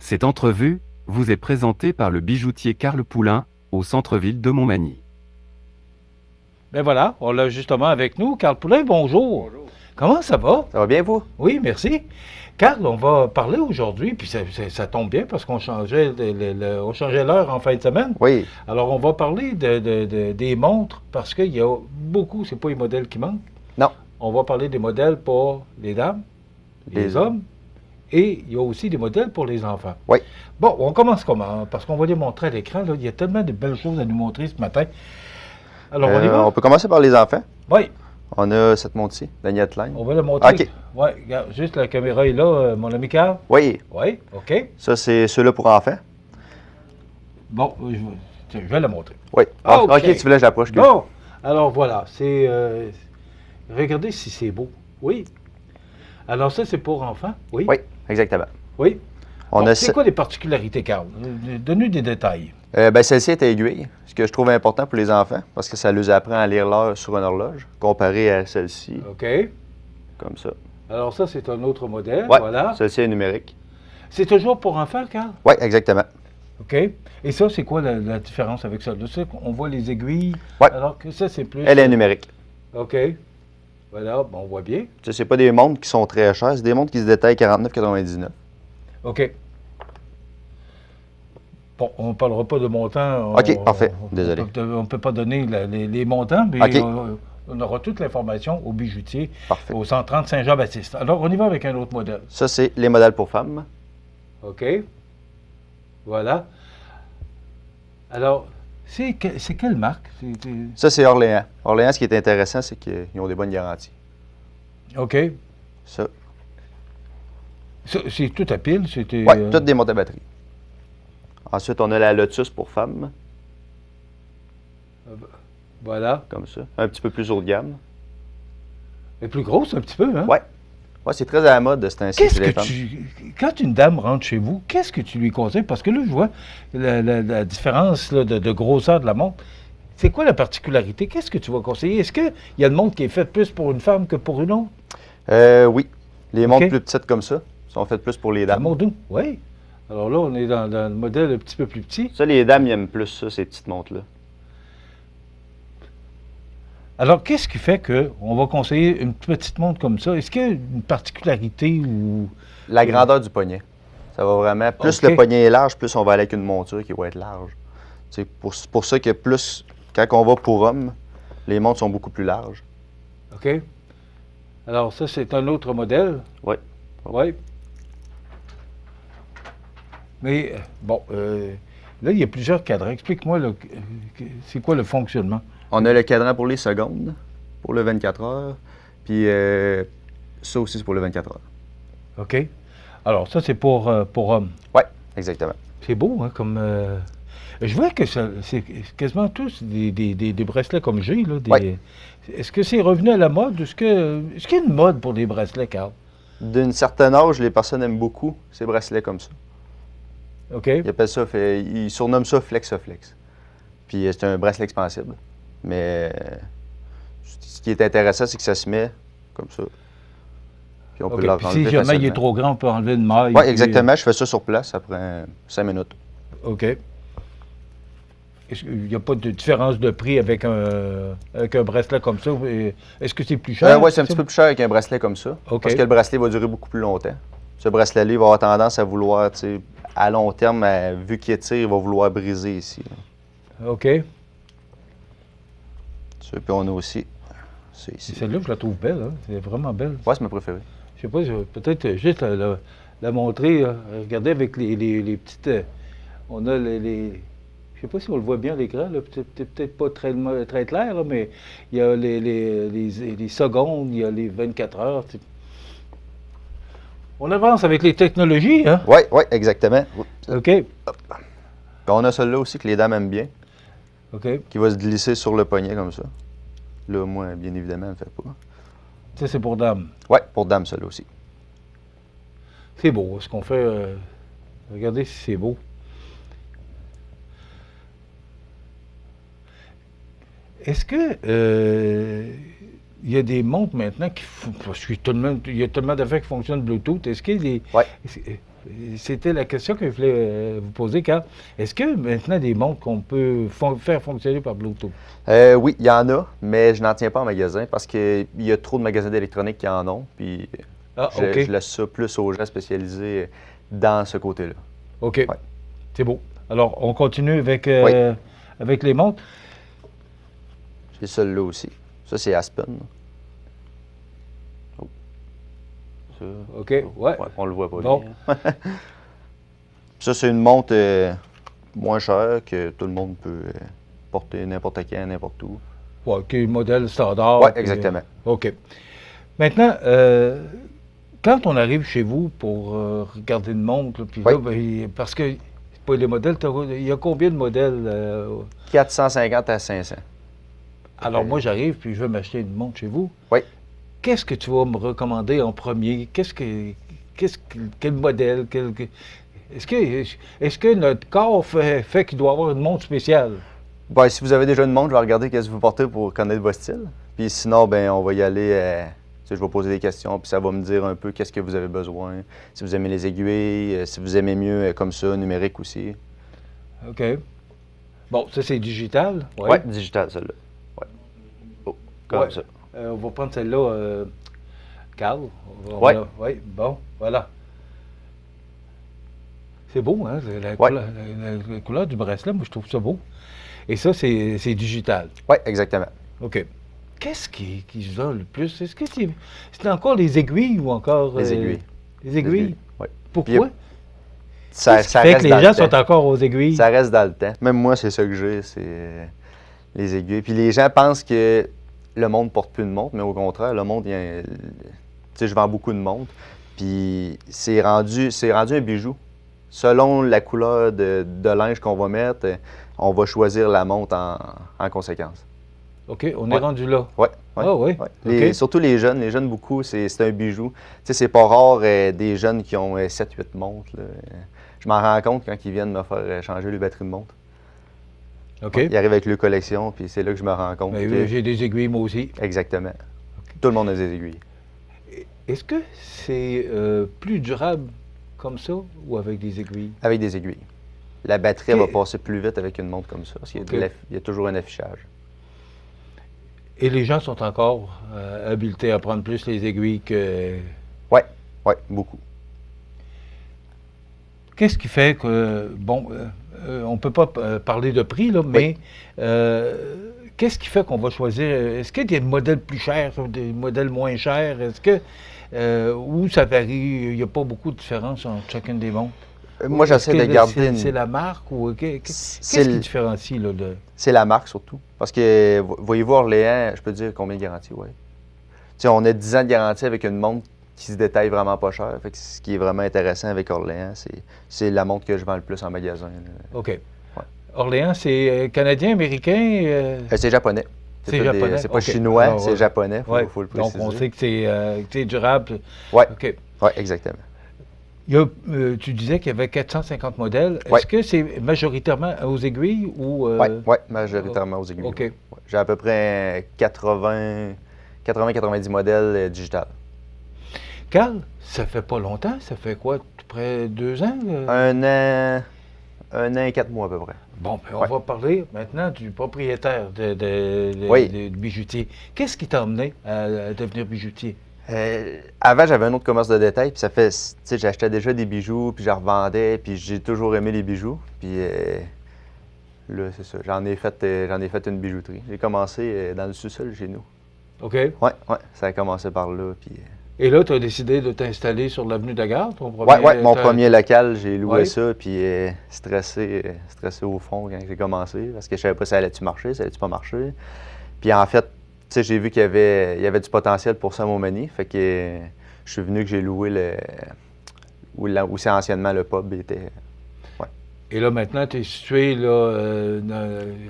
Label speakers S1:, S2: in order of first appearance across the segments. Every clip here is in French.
S1: Cette entrevue vous est présentée par le bijoutier Carl Poulain, au centre-ville de Montmagny.
S2: Ben voilà, on l'a justement avec nous. Carl Poulain, bonjour.
S3: Bonjour.
S2: Comment ça va?
S3: Ça va bien, vous?
S2: Oui, merci. Carl, on va parler aujourd'hui, puis ça tombe bien parce qu'on changeait on changeait l'heure en fin de semaine.
S3: Oui.
S2: Alors, on va parler des montres parce qu'il y a beaucoup, c'est pas les modèles qui manquent.
S3: Non.
S2: On va parler des modèles pour les dames, les hommes, et il y a aussi des modèles pour les enfants.
S3: Oui.
S2: Bon, on commence comment? Parce qu'on va les montrer à l'écran. Là. Il y a tellement de belles choses à nous montrer ce matin. Alors, on y va?
S3: On peut commencer par les enfants.
S2: Oui.
S3: On a cette montre-ci, la Nietline.
S2: On va la montrer.
S3: OK.
S2: Oui, regarde, juste la caméra est là, mon ami Carl.
S3: Oui.
S2: Oui, OK.
S3: Ça, c'est ceux-là pour enfants.
S2: Bon, je vais la montrer.
S3: Oui.
S2: Ah, OK.
S3: OK, tu veux là, je l'approche.
S2: Bon, alors voilà, c'est... regardez si c'est beau. Oui. Alors ça, c'est pour enfants? Oui.
S3: Oui, exactement.
S2: Oui.
S3: On
S2: Bon,
S3: a
S2: c'est quoi les particularités, Carl? Donne-nous des détails.
S3: celle-ci est aiguille, ce que je trouve important pour les enfants, parce que ça les apprend à lire l'heure sur une horloge, comparé à celle-ci,
S2: OK.
S3: comme ça.
S2: Alors ça, c'est un autre modèle.
S3: Oui,
S2: Voilà.
S3: celle-ci est numérique.
S2: C'est toujours pour enfants, Carl?
S3: Oui, exactement.
S2: OK. Et ça, c'est quoi la différence avec ça? Là, on voit les aiguilles,
S3: Ouais.
S2: alors que ça, c'est plus...
S3: Elle est numérique.
S2: OK. Voilà, bon, on voit bien.
S3: Ça, c'est pas des montres qui sont très chères, c'est des montres qui se détaillent 49,99.
S2: OK. Bon, on ne parlera pas de montant.
S3: OK, parfait. Désolé.
S2: On ne peut pas donner les montants, mais
S3: OK.
S2: on aura toute l'information au bijoutier,
S3: Parfait.
S2: au 130 Saint-Jean-Baptiste. Alors, on y va avec un autre modèle.
S3: Ça, c'est les modèles pour femmes.
S2: OK. Voilà. Alors, c'est quelle marque?
S3: Ça, c'est Orléans. Orléans, ce qui est intéressant, c'est qu'ils ont des bonnes garanties.
S2: OK.
S3: Ça.
S2: C'est tout à pile?
S3: Oui, toutes des montres à batterie. Ensuite, on a la Lotus pour femmes,
S2: Voilà.
S3: comme ça. Un petit peu plus haut de gamme.
S2: Elle est plus grosse un petit peu, hein?
S3: Oui. Ouais, c'est très à la mode de ce temps-ci
S2: Qu'est-ce
S3: chez les
S2: que
S3: femmes.
S2: quand une dame rentre chez vous, qu'est-ce que tu lui conseilles? Parce que là, je vois la différence là, de grosseur de la montre. C'est quoi la particularité? Qu'est-ce que tu vas conseiller? Est-ce qu'il y a une montre qui est faite plus pour une femme que pour une autre?
S3: Oui. Les montres
S2: OK.
S3: plus petites comme ça sont faites plus pour les
S2: La
S3: dames.
S2: montre d'où? Oui. Alors là, on est dans le modèle un petit peu plus petit.
S3: Ça, les dames, ils aiment plus ça, ces petites montres-là.
S2: Alors, qu'est-ce qui fait qu'on va conseiller une petite montre comme ça? Est-ce qu'il y a une particularité ou...
S3: La grandeur du poignet. Ça va vraiment... Plus
S2: OK.
S3: le poignet est large, plus on va aller avec une monture qui va être large. C'est pour ça que plus... Quand on va pour homme, les montres sont beaucoup plus larges.
S2: OK. Alors, ça, c'est un autre modèle.
S3: Oui.
S2: Oui. Mais, bon, là, il y a plusieurs cadrans. Explique-moi, là, c'est quoi le fonctionnement?
S3: On a le cadran pour les secondes, pour le 24 heures, puis ça aussi, c'est pour le 24 heures.
S2: OK. Alors, ça, c'est pour hommes.
S3: Oui, exactement.
S2: C'est beau, hein, comme... je vois que c'est quasiment tous des bracelets comme j'ai, là.
S3: Ouais.
S2: Est-ce que c'est revenu à la mode? Est-ce qu'il y a une mode pour les bracelets, Carl?
S3: D'une certaine âge, les personnes aiment beaucoup ces bracelets comme ça.
S2: OK.
S3: Ils appellent ça, ils surnomment ça Flexoflex. Puis c'est un bracelet expansible. Mais ce qui est intéressant, c'est que ça se met comme ça. Puis on peut
S2: OK.
S3: le
S2: Puis
S3: enlever
S2: si jamais il est
S3: facilement.
S2: trop grand, on peut enlever une maille.
S3: Oui,
S2: puis-
S3: exactement. Je fais ça sur place, ça prend 5 minutes.
S2: OK. Est-ce qu'il n'y a pas de différence de prix avec un bracelet comme ça? Est-ce que c'est plus cher?
S3: Oui, c'est un petit peu plus cher avec un bracelet comme ça.
S2: OK.
S3: Parce que le bracelet va durer beaucoup plus longtemps. Ce bracelet-là, il va avoir tendance à vouloir, tu sais, à long terme, vu qu'il étire, il va vouloir briser ici. Là.
S2: OK.
S3: Ça, puis on a aussi ça ici.
S2: Celle-là, je la trouve belle. Hein? C'est vraiment belle.
S3: Ouais, c'est ma préférée.
S2: Je sais pas, peut-être juste la montrer. Regardez avec les petites... on a je sais pas si on le voit bien à l'écran, là, peut-être pas très clair, là, mais il y a les secondes, il y a les 24 heures. On avance avec les technologies, hein?
S3: Oui, oui, exactement.
S2: OK.
S3: Puis on a celle-là aussi que les dames aiment bien,
S2: OK.
S3: qui va se glisser sur le poignet comme ça. Là, moi, bien évidemment, elle ne le fait pas.
S2: Ça, c'est pour dames.
S3: Oui, pour dames, celle-là aussi.
S2: C'est beau, ce qu'on fait. Regardez si c'est beau. Est-ce que il y a des montres maintenant qui parce qu'il y a tellement d'affaires qui fonctionnent Bluetooth. Est-ce qu'il y a des.
S3: Ouais.
S2: C'était la question que je voulais vous poser, Carl. Est-ce que maintenant des montres qu'on peut faire fonctionner par Bluetooth?
S3: Oui, il y en a, mais je n'en tiens pas en magasin parce qu'il y a trop de magasins d'électronique qui en ont. Puis
S2: Ah,
S3: je
S2: OK.
S3: laisse ça plus aux gens spécialisés dans ce côté-là.
S2: OK.
S3: Ouais.
S2: C'est beau. Alors, on continue avec,
S3: Oui.
S2: avec les montres.
S3: J'ai celui-là aussi. Ça, c'est Aspen. Oh. Ça,
S2: OK. Ouais.
S3: on le voit pas
S2: Bon.
S3: bien. Ça, c'est une montre moins chère que tout le monde peut porter n'importe quand, n'importe où.
S2: Ouais, qui est le modèle standard.
S3: Oui,
S2: puis,
S3: exactement.
S2: OK. Maintenant, quand on arrive chez vous pour regarder une montre, là, puis
S3: Oui.
S2: là, ben, parce que c'est pas les modèles, il y a combien de modèles?
S3: 450 à 500.
S2: Alors, moi, j'arrive, puis je veux m'acheter une montre chez vous.
S3: Oui.
S2: Qu'est-ce que tu vas me recommander en premier? Quel modèle? Est-ce que notre corps fait qu'il doit avoir une montre spéciale?
S3: Ben, si vous avez déjà une montre, je vais regarder qu'est-ce que vous portez pour connaître votre style. Puis sinon, ben, on va y aller. Tu sais, je vais poser des questions, puis ça va me dire un peu qu'est-ce que vous avez besoin. Si vous aimez les aiguilles, si vous aimez mieux comme ça, numérique aussi.
S2: OK. Bon, ça, c'est digital.
S3: Oui,
S2: Ouais.
S3: digital, celle-là. Ouais. Oh, comme
S2: Ouais.
S3: ça.
S2: On va prendre celle-là, Carl.
S3: Ouais.
S2: Oui, bon, voilà. C'est beau, hein?
S3: Ouais.
S2: La couleur du bracelet, moi, je trouve ça beau. Et ça, c'est digital.
S3: Oui, exactement.
S2: OK. Qu'est-ce qui se vend le plus? Est-ce que c'est encore les aiguilles ou encore...
S3: Les aiguilles.
S2: Les aiguilles?
S3: Oui.
S2: Pourquoi?
S3: Ça,
S2: Qu'est-ce qui
S3: ça
S2: fait
S3: reste
S2: que les
S3: dans
S2: gens
S3: le temps.
S2: sont encore aux aiguilles?
S3: Ça reste dans le temps. Même moi, c'est ça que j'ai, c'est les aiguilles. Puis les gens pensent que le monde porte plus de montres, mais au contraire, le monde, tu sais, je vends beaucoup de montres. Puis c'est rendu un bijou. Selon la couleur de linge qu'on va mettre, on va choisir la montre en conséquence.
S2: OK, on est
S3: Ouais.
S2: rendu là.
S3: Oui.
S2: Ah oui? OK.
S3: Surtout les jeunes beaucoup, c'est un bijou. Tu sais, c'est pas rare des jeunes qui ont 7-8 montres. Là. Je m'en rends compte quand ils viennent me faire changer les batteries de montre.
S2: OK.
S3: Ils arrivent avec leur collection, puis c'est là que je me rends compte
S2: Ben,
S3: que...
S2: j'ai des aiguilles, moi aussi.
S3: Exactement. Tout le monde a des aiguilles.
S2: Est-ce que c'est plus durable comme ça ou avec des aiguilles?
S3: Avec des aiguilles. La batterie elle
S2: Ok.
S3: va passer plus vite avec une montre comme ça, parce qu'il y a,
S2: Ok.
S3: il y a toujours un affichage.
S2: Et les gens sont encore habilités à prendre plus les aiguilles que...
S3: Oui, beaucoup.
S2: Qu'est-ce qui fait que, bon, on ne peut pas parler de prix, là, mais qu'est-ce qui fait qu'on va choisir? Est-ce qu'il y a des modèles plus chers, des modèles moins chers? Est-ce que, où ça varie, il n'y a pas beaucoup de différence entre chacune des montres?
S3: Moi, j'essaie
S2: Est-ce
S3: de
S2: que
S3: garder
S2: c'est
S3: une...
S2: la marque ou qu'est-ce
S3: C'est
S2: qui
S3: le-
S2: différencie, là, de...
S3: C'est la marque surtout. Parce que, voyez-vous, Orléans, je peux dire combien de garantie, oui. Tu sais, on a 10 ans de garantie avec une montre qui se détaille vraiment pas cher. Fait que ce qui est vraiment intéressant avec Orléans, c'est la montre que je vends le plus en magasin. Là.
S2: OK. Orléans, c'est canadien, américain?
S3: C'est japonais.
S2: C'est
S3: pas
S2: japonais,
S3: c'est pas
S2: ok.
S3: chinois,
S2: Alors,
S3: c'est japonais,
S2: Ouais.
S3: faut le
S2: Donc,
S3: préciser.
S2: on sait que c'est durable.
S3: Oui,
S2: OK.
S3: exactement.
S2: Il y a, tu disais qu'il y avait 450 modèles.
S3: Ouais.
S2: Est-ce que c'est majoritairement aux aiguilles ou...
S3: Oui, majoritairement aux aiguilles.
S2: OK.
S3: Ouais. J'ai à peu près 80-90 modèles digital.
S2: Carl, ça fait pas longtemps. Ça fait quoi, près 2 ans?
S3: 1 an et 4 mois à peu près.
S2: Bon, ben, on
S3: Ouais.
S2: va parler maintenant du propriétaire
S3: Oui.
S2: de bijoutier. Qu'est-ce qui t'a amené à devenir bijoutier?
S3: Avant, j'avais un autre commerce de détail, puis ça fait, tu sais, j'achetais déjà des bijoux, puis je revendais, puis j'ai toujours aimé les bijoux. Puis là, c'est ça, j'en ai fait une bijouterie. J'ai commencé dans le sous-sol chez nous.
S2: OK.
S3: Ouais, ça a commencé par là, puis...
S2: Et là, tu as décidé de t'installer sur l'avenue de la Gare, ton
S3: mon premier local, j'ai loué
S2: Ouais.
S3: ça, puis stressé au fond quand j'ai commencé, parce que je savais pas si ça allait-tu marcher, ça allait-tu pas marcher. Puis en fait, tu sais, j'ai vu qu'il y avait du potentiel pour ça à Montmagny, fait que je suis venu que j'ai loué où c'est anciennement le pub était.
S2: Et là, maintenant, tu es situé là,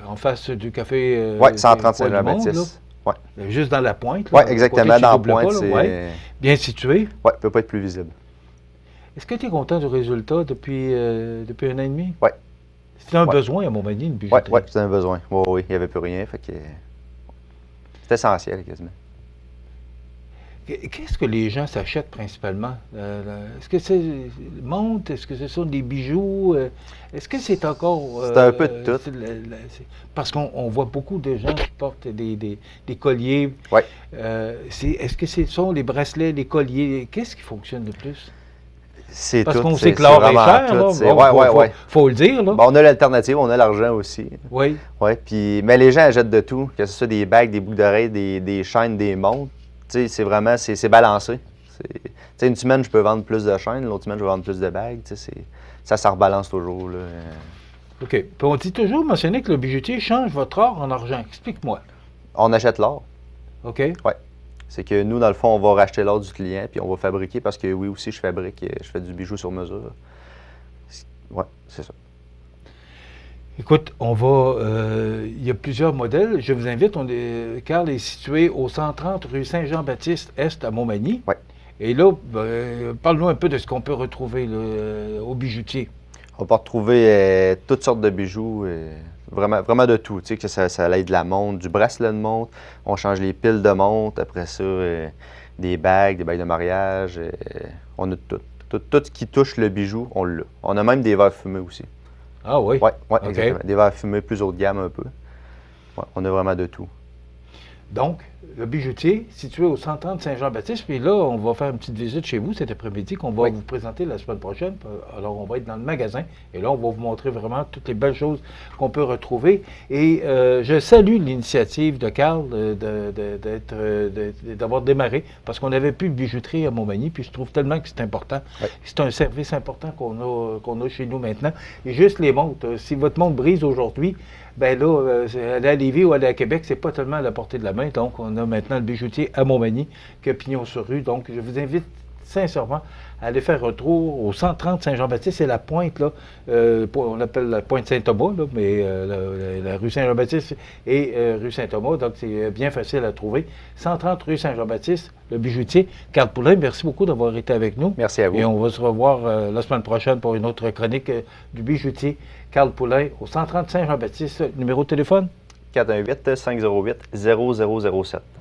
S2: en face du café.
S3: Oui, 135
S2: Coin du Monde,
S3: Jean-Baptiste. Oui,
S2: là. Juste dans la pointe.
S3: ouais,
S2: là,
S3: exactement,
S2: côté
S3: dans la
S2: qui double
S3: pointe,
S2: pas, là,
S3: c'est...
S2: ouais. Bien situé.
S3: Ouais, peut pas être plus visible.
S2: Est-ce que tu es content du résultat depuis 1 an et demi?
S3: Ouais.
S2: C'était un
S3: Ouais.
S2: besoin à Montmagny, une
S3: Oui,
S2: bijouterie.
S3: c'était un besoin. Oui, il n'y avait plus rien, fait que... C'est essentiel, quasiment.
S2: Qu'est-ce que les gens s'achètent principalement? Est-ce que c'est montres? Est-ce que ce sont des bijoux? Est-ce que c'est encore...
S3: C'est un peu de tout.
S2: Parce qu'on voit beaucoup de gens qui portent des colliers.
S3: Oui.
S2: Est-ce que ce sont les bracelets, les colliers? Qu'est-ce qui fonctionne le plus?
S3: C'est
S2: Parce
S3: tout.
S2: qu'on sait que l'or est
S3: vraiment
S2: cher,
S3: tout.
S2: là.
S3: C'est-
S2: Bon, faut le dire, là.
S3: Bon, on a l'alternative, on a l'argent aussi.
S2: Oui.
S3: Ouais, mais les gens achètent de tout, que ce soit des bagues, des boucles d'oreilles, des chaînes, des montres. Tu sais, c'est vraiment, c'est balancé. Tu sais, une semaine, je peux vendre plus de chaînes, l'autre semaine, je vais vendre plus de bagues. Tu sais, ça rebalance toujours, là.
S2: OK. Puis on dit toujours mentionner que le bijoutier change votre or en argent. Explique-moi.
S3: On achète l'or.
S2: OK?
S3: Ouais. C'est que nous, dans le fond, on va racheter l'or du client, puis on va fabriquer, parce que oui, aussi, je fais du bijou sur mesure. Ouais, c'est ça.
S2: Écoute, il y a plusieurs modèles. Je vous invite, Carl est situé au 130 rue Saint-Jean-Baptiste Est à Montmagny.
S3: Ouais.
S2: Et là, parle-nous un peu de ce qu'on peut retrouver là, au bijoutier.
S3: On peut retrouver toutes sortes de bijoux, vraiment, vraiment de tout. Tu sais, que ça aille de la montre, du bracelet de montre, on change les piles de montre, après ça, des bagues de mariage, on a tout. Tout ce qui touche le bijou, on l'a. On a même des verres fumés aussi.
S2: Ah oui?
S3: Oui,
S2: OK.
S3: exactement. Des verres fumés plus haut de gamme un peu. Ouais, on a vraiment de tout.
S2: Donc, le bijoutier, situé au 130 Saint-Jean-Baptiste, puis là, on va faire une petite visite chez vous cet après-midi qu'on va vous présenter la semaine prochaine. Alors, on va être dans le magasin et là, on va vous montrer vraiment toutes les belles choses qu'on peut retrouver. Et je salue l'initiative de Carl d'avoir démarré parce qu'on n'avait plus de bijouterie à Montmagny, puis je trouve tellement que c'est important.
S3: Oui.
S2: C'est un service important qu'on a chez nous maintenant. Et juste les montres. Si votre montre brise aujourd'hui, ben là, aller à Lévis ou aller à Québec, c'est pas tellement à la portée de la main. Donc, on a maintenant le bijoutier à Montmagny, qui a pignon sur rue. Donc, je vous invite sincèrement à aller faire un tour au 130 Saint-Jean-Baptiste. C'est la pointe, là. On l'appelle la pointe Saint-Thomas, là, mais la rue Saint-Jean-Baptiste et rue Saint-Thomas. Donc, c'est bien facile à trouver. 130 rue Saint-Jean-Baptiste, le bijoutier. Carl Poulin, merci beaucoup d'avoir été avec nous.
S3: Merci à vous.
S2: Et on va se revoir la semaine prochaine pour une autre chronique du bijoutier Carl Poulin au 130 Saint-Jean-Baptiste. Numéro de téléphone?
S3: 418-508-0007.